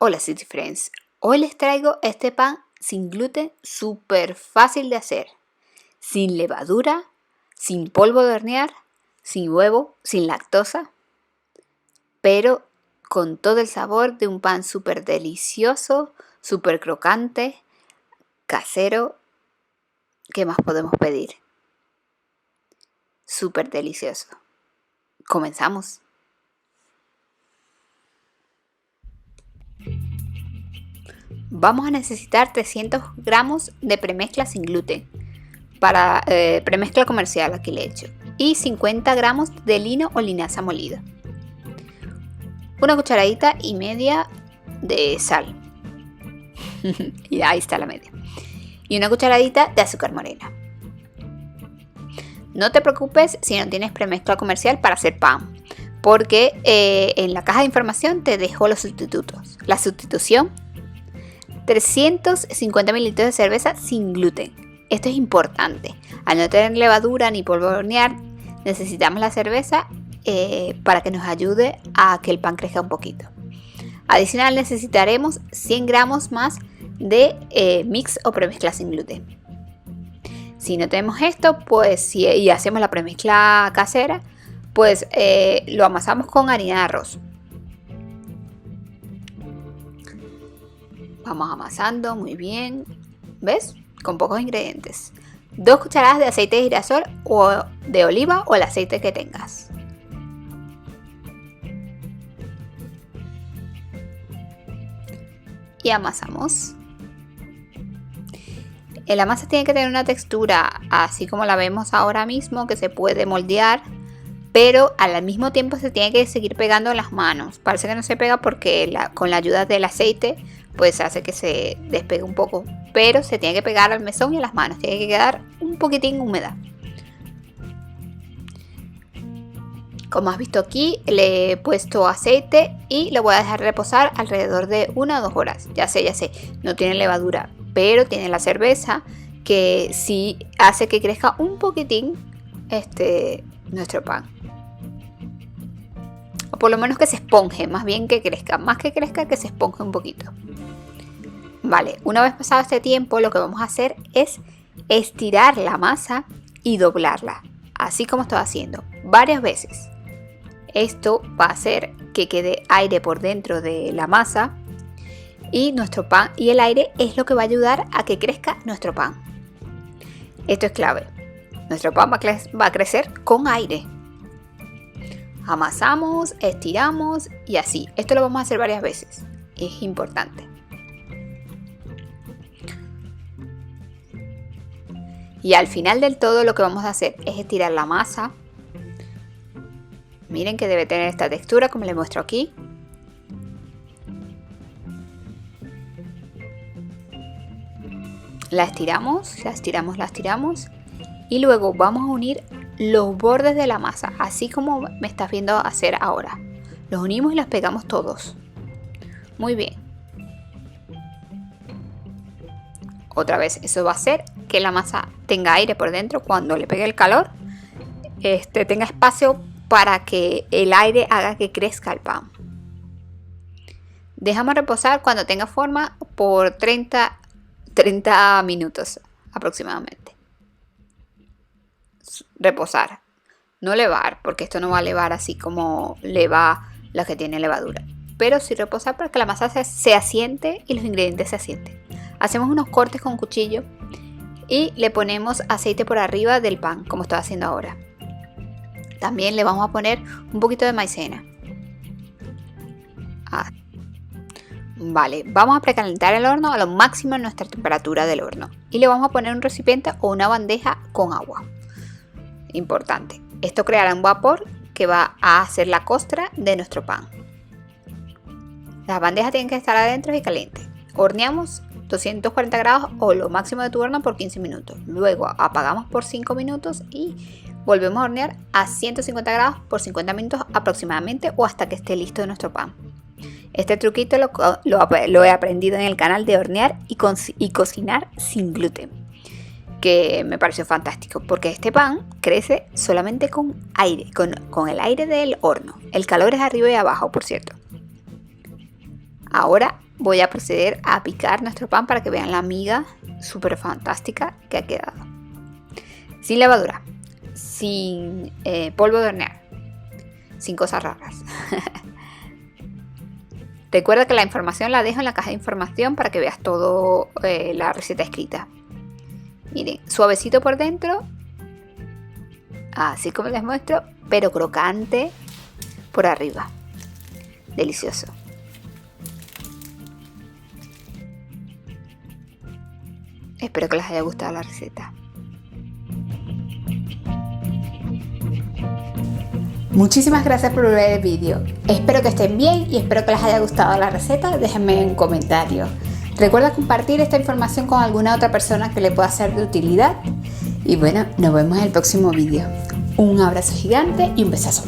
Hola City Friends, hoy les traigo este pan sin gluten súper fácil de hacer, sin levadura, sin polvo de hornear, sin huevo, sin lactosa, pero con todo el sabor de un pan súper delicioso, súper crocante, casero. ¿Qué más podemos pedir? Súper delicioso. Comenzamos. Vamos a necesitar 300 gramos de premezcla sin gluten, para premezcla comercial aquí le he hecho, y 50 gramos de lino o linaza molida, una cucharadita y media de sal, y ahí está la media, y una cucharadita de azúcar morena. No te preocupes si no tienes premezcla comercial para hacer pan, porque en la caja de información te dejo los sustitutos. La sustitución: 350 ml de cerveza sin gluten. Esto es importante. Al no tener levadura ni polvo de hornear, necesitamos la cerveza para que nos ayude a que el pan crezca un poquito. Adicional, necesitaremos 100 gramos más de mix o premezcla sin gluten. Si no tenemos esto, pues y hacemos la premezcla casera, pues lo amasamos con harina de arroz. Vamos amasando muy bien, ¿ves? Con pocos ingredientes. 2 cucharadas de aceite de girasol o de oliva o el aceite que tengas. Y amasamos. La masa tiene que tener una textura así como la vemos ahora mismo, que se puede moldear, pero al mismo tiempo se tiene que seguir pegando en las manos. Parece que no se pega porque con la ayuda del aceite pues hace que se despegue un poco, pero se tiene que pegar al mesón y a las manos, tiene que quedar un poquitín húmeda. Como has visto aquí, le he puesto aceite y lo voy a dejar reposar alrededor de 1 o 2 horas. Ya sé, no tiene levadura, pero tiene la cerveza, que sí hace que crezca un poquitín nuestro pan. O por lo menos que se esponje, más bien que crezca, que se esponje un poquito. Vale, una vez pasado este tiempo, lo que vamos a hacer es estirar la masa y doblarla, así como estoy haciendo, varias veces. Esto va a hacer que quede aire por dentro de la masa y nuestro pan, y el aire es lo que va a ayudar a que crezca nuestro pan. Esto es clave. Nuestro pan va a crecer con aire. Amasamos, estiramos y así. Esto lo vamos a hacer varias veces. Es importante. Y al final del todo lo que vamos a hacer es estirar la masa. Miren que debe tener esta textura como les muestro aquí. La estiramos. Y luego vamos a unir los bordes de la masa, así como me estás viendo hacer ahora. Los unimos y los pegamos todos. Muy bien. Otra vez, eso va a hacer que la masa tenga aire por dentro cuando le pegue el calor. Tenga espacio para que el aire haga que crezca el pan. Dejamos reposar cuando tenga forma por 30 minutos aproximadamente. Reposar, no levar, porque esto no va a levar así como leva la que tiene levadura, pero sí reposar para que la masa se asiente y los ingredientes se asienten. Hacemos unos cortes con cuchillo y le ponemos aceite por arriba del pan, como estoy haciendo ahora. También le vamos a poner un poquito de maicena. Vale, vamos a precalentar el horno a lo máximo en nuestra temperatura del horno y le vamos a poner un recipiente o una bandeja con agua. Importante, esto creará un vapor que va a hacer la costra de nuestro pan. Las bandejas tienen que estar adentro y calientes. Horneamos 240 grados o lo máximo de tu horno por 15 minutos. Luego apagamos por 5 minutos y volvemos a hornear a 150 grados por 50 minutos aproximadamente, o hasta que esté listo nuestro pan. Este truquito lo he aprendido en el canal de hornear y cocinar sin gluten, que me pareció fantástico, porque este pan crece solamente con aire, con el aire del horno. El calor es arriba y abajo, por cierto. Ahora voy a proceder a picar nuestro pan para que vean la miga súper fantástica que ha quedado. Sin levadura, sin polvo de hornear, sin cosas raras. Recuerda que la información la dejo en la caja de información para que veas todo la receta escrita. Miren, suavecito por dentro, así como les muestro, pero crocante por arriba. Delicioso. Espero que les haya gustado la receta. Muchísimas gracias por ver el vídeo. Espero que estén bien y espero que les haya gustado la receta. Déjenme un comentario. Recuerda compartir esta información con alguna otra persona que le pueda ser de utilidad. Y bueno, nos vemos en el próximo vídeo. Un abrazo gigante y un besazo.